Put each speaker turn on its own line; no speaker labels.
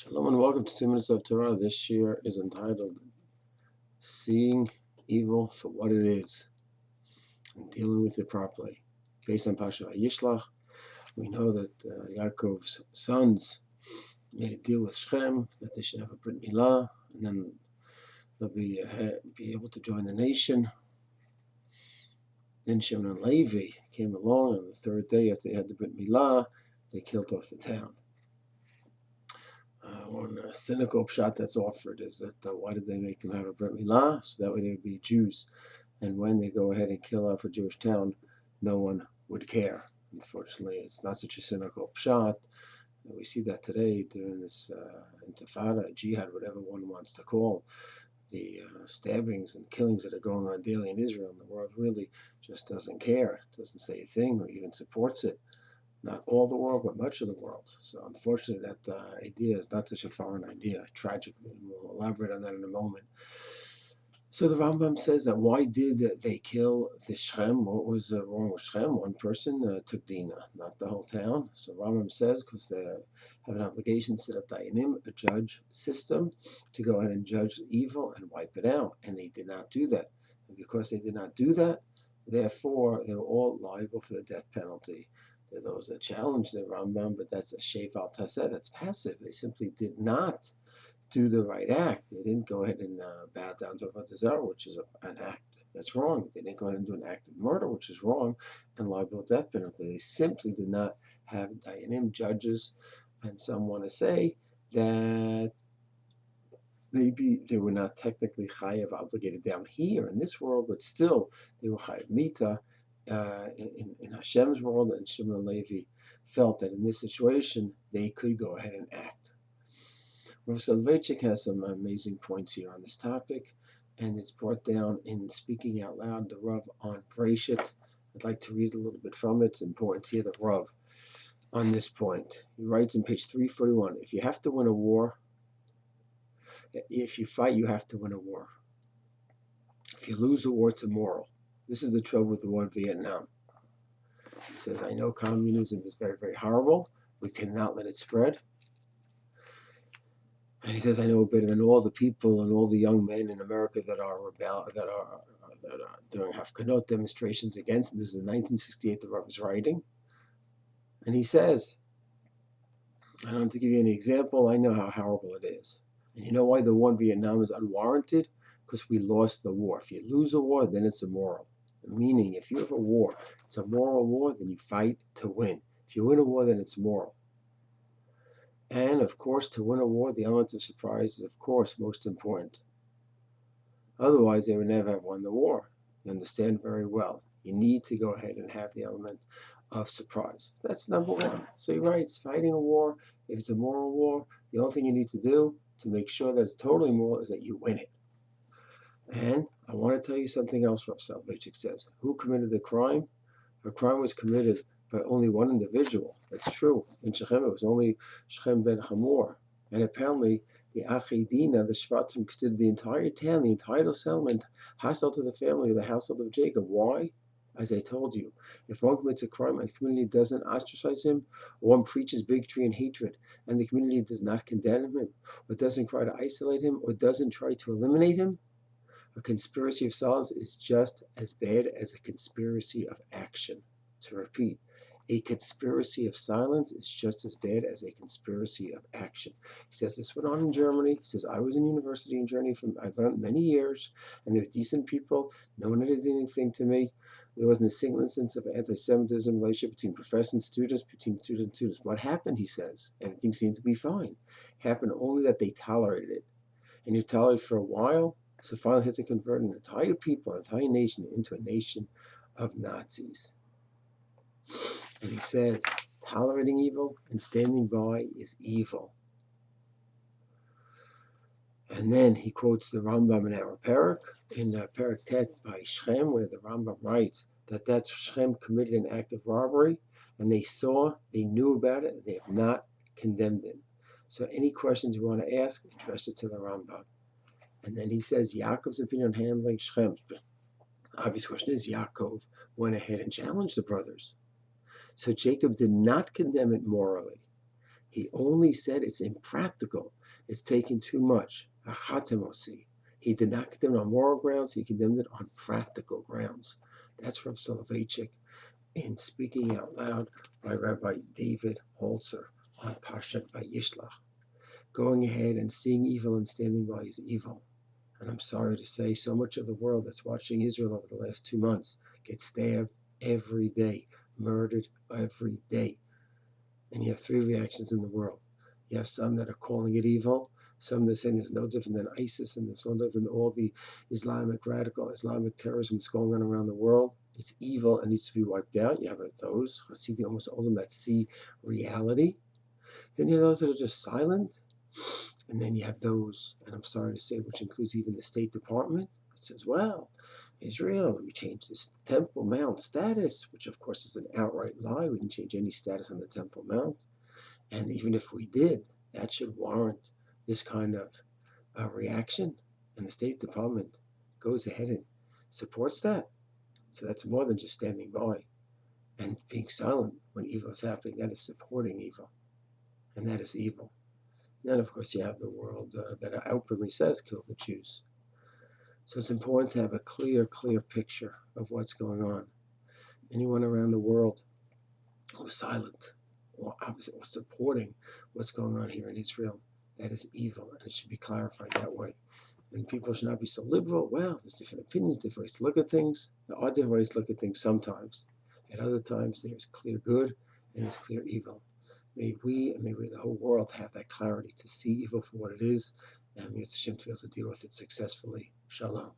Shalom and welcome to 2 Minutes of Torah. This year is entitled Seeing Evil for What It Is and Dealing with It Properly. Based on Parsha Vayishlach, we know that Yaakov's sons made a deal with Shechem that they should have a Brit Milah and then they'll be able to join the nation. Then Shimon and Levi came along on the third day after they had the Brit Milah, they killed off the town. One cynical pshat that's offered is that why did they make them have a Brit Milah? So that way they would be Jews. And when they go ahead and kill off a Jewish town, no one would care. Unfortunately, it's not such a cynical pshat. We see that today during this intifada, jihad, whatever one wants to call the stabbings and killings that are going on daily in Israel. And the world really just doesn't care. It doesn't say a thing or even supports it. Not all the world, but much of the world. So unfortunately, that idea is not such a foreign idea, tragically. And we'll elaborate on that in a moment. So the Ramban says that why did they kill the Shechem? What was wrong with Shechem? One person took Dina, not the whole town. So Ramban says because they have an obligation to set up Dayanim, a judge system, to go ahead and judge evil and wipe it out. And they did not do that. And because they did not do that, therefore, they were all liable for the death penalty. There are those that challenge the Ramban, but that's a shev al taseh, that's passive. They simply did not do the right act. They didn't go ahead and bow down to Avodah Zarah, which is an act that's wrong. They didn't go ahead and do an act of murder, which is wrong, and liable death penalty. They simply did not have dayanim, judges, and some want to say that maybe they were not technically chayav, obligated down here in this world, but still they were chayav mita. In Hashem's world, and Shimon and Levi felt that in this situation they could go ahead and act. Rav Thinking has some amazing points here on this topic, and it's brought down in Speaking Out Loud, the Rav on Beraishit. I'd like to read a little bit from it. It's important to hear the Rav on this point. He writes in page 341, if you have to win a war, if you fight, you have to win a war. If you lose a war, it's immoral. This is the trouble with the war in Vietnam. He says, I know communism is very, very horrible. We cannot let it spread. And he says, I know better than all the people and all the young men in America that are doing Hafkanot demonstrations against him. This is in 1968, the Rav is writing. And he says, I don't have to give you any example. I know how horrible it is. And you know why the war in Vietnam is unwarranted? Because we lost the war. If you lose a war, then it's immoral. Meaning, if you have a war, it's a moral war, then you fight to win. If you win a war, then it's moral. And, of course, to win a war, the element of surprise is, of course, most important. Otherwise, they would never have won the war. You understand very well. You need to go ahead and have the element of surprise. That's number one. So he writes, fighting a war, if it's a moral war, the only thing you need to do to make sure that it's totally moral is that you win it. And I want to tell you something else, Rav Thinking says. Who committed the crime? A crime was committed by only one individual. That's true. In Shechem, it was only Shechem ben Hamor. And apparently, the Achidina, the Shvatim, considered the entire town, the entire settlement, hostile to the family of the household of Jacob. Why? As I told you, if one commits a crime and the community doesn't ostracize him, or one preaches bigotry and hatred, and the community does not condemn him, or doesn't try to isolate him, or doesn't try to eliminate him, a conspiracy of silence is just as bad as a conspiracy of action. To repeat, a conspiracy of silence is just as bad as a conspiracy of action. He says this went on in Germany. He says, I was in university in Germany. I learned many years, and they were decent people. No one did anything to me. There wasn't a single instance of anti-Semitism relationship between professors and students, between students and students. What happened, he says? Everything seemed to be fine. It happened only that they tolerated it. And you tolerate for a while, so finally had to convert an entire people, an entire nation, into a nation of Nazis. And he says, tolerating evil and standing by is evil. And then he quotes the Rambam in our parak, in Parak Tet by Shechem, where the Rambam writes that Shechem committed an act of robbery, and they knew about it, and they have not condemned it. So any questions you want to ask, address it to the Rambam. And then he says Yaakov's opinion on handling Shechem. Obvious question is Yaakov went ahead and challenged the brothers. So Jacob did not condemn it morally. He only said it's impractical. It's taking too much. He did not condemn it on moral grounds. He condemned it on practical grounds. That's Rav Soloveitchik in Speaking Out Loud by Rabbi David Holzer on Parshat Vayishlach. Going ahead and seeing evil and standing by is evil. And I'm sorry to say, so much of the world that's watching Israel over the last 2 months gets stabbed every day, murdered every day. And you have 3 reactions in the world. You have some that are calling it evil, some that are saying it's no different than ISIS and it's no different than all the radical Islamic terrorism that's going on around the world. It's evil and needs to be wiped out. You have those, Hasidim, almost all of them, that see reality. Then you have those that are just silent. And then you have those, and I'm sorry to say, which includes even the State Department, that says, well, Israel, we changed this Temple Mount status, which of course is an outright lie. We didn't change any status on the Temple Mount. And even if we did, that should warrant this kind of reaction. And the State Department goes ahead and supports that. So that's more than just standing by and being silent when evil is happening. That is supporting evil. And that is evil. Then, of course, you have the world that outwardly says, kill the Jews. So it's important to have a clear picture of what's going on. Anyone around the world who is silent or opposite or supporting what's going on here in Israel, that is evil, and it should be clarified that way. And people should not be so liberal. Well, there's different opinions, different ways to look at things. There are different ways to look at things sometimes. At other times, there's clear good and there's clear evil. May we and may the whole world have that clarity to see evil for what it is, and may Hashem to be able to deal with it successfully. Shalom.